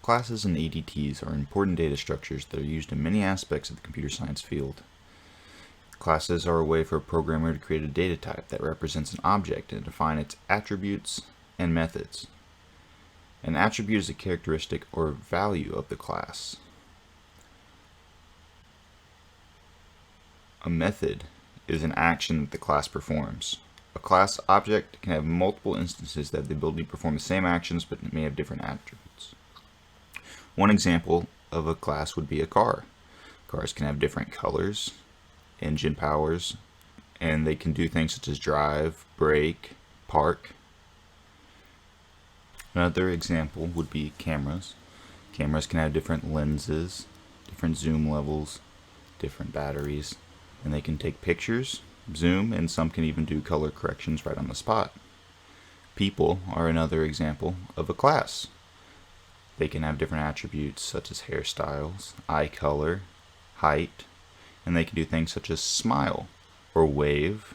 Classes and ADTs are important data structures that are used in many aspects of the computer science field. Classes are a way for a programmer to create a data type that represents an object and define its attributes and methods. An attribute is a characteristic or value of the class. A method is an action that the class performs. A class object can have multiple instances that have the ability to perform the same actions but may have different attributes. One example of a class would be a car. Cars can have different colors, engine powers, and they can do things such as drive, brake, park. Another example would be cameras. Cameras can have different lenses, different zoom levels, different batteries, and they can take pictures, zoom, and some can even do color corrections right on the spot. People are another example of a class. They can have different attributes such as hairstyles, eye color, height, and they can do things such as smile or wave,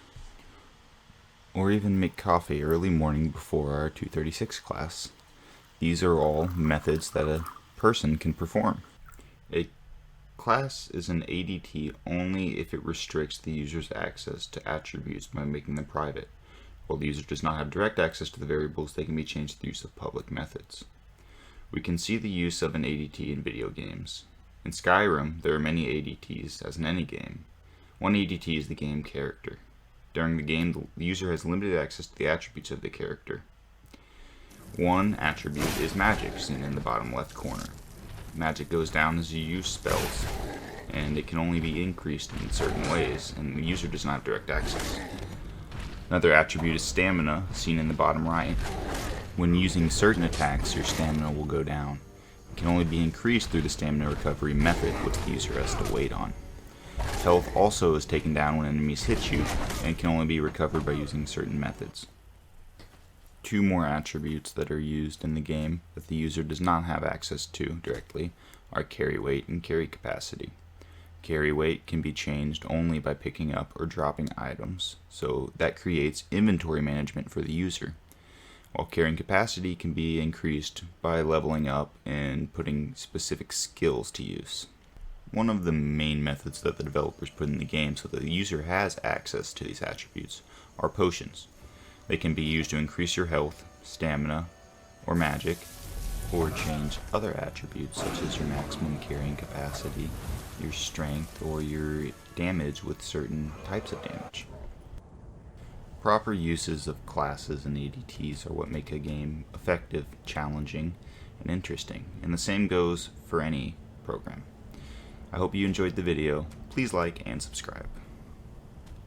or even make coffee early morning before our 236 class. These are all methods that a person can perform. A class is an ADT only if it restricts the user's access to attributes by making them private. While the user does not have direct access to the variables, they can be changed through the use of public methods. We can see the use of an ADT in video games. In Skyrim, there are many ADTs, as in any game. One ADT is the game character. During the game, the user has limited access to the attributes of the character. One attribute is magic, seen in the bottom left corner. Magic goes down as you use spells, and it can only be increased in certain ways, and the user does not have direct access. Another attribute is stamina, seen in the bottom right. When using certain attacks, your stamina will go down. It can only be increased through the stamina recovery method, which the user has to wait on. Health also is taken down when enemies hit you, and can only be recovered by using certain methods. Two more attributes that are used in the game that the user does not have access to directly are carry weight and carry capacity. Carry weight can be changed only by picking up or dropping items, so that creates inventory management for the user. While carrying capacity can be increased by leveling up and putting specific skills to use. One of the main methods that the developers put in the game so that the user has access to these attributes are potions. They can be used to increase your health, stamina, or magic, or change other attributes such as your maximum carrying capacity, your strength, or your damage with certain types of damage. Proper uses of classes and ADTs are what make a game effective, challenging, and interesting, and the same goes for any program. I hope you enjoyed the video. Please like and subscribe.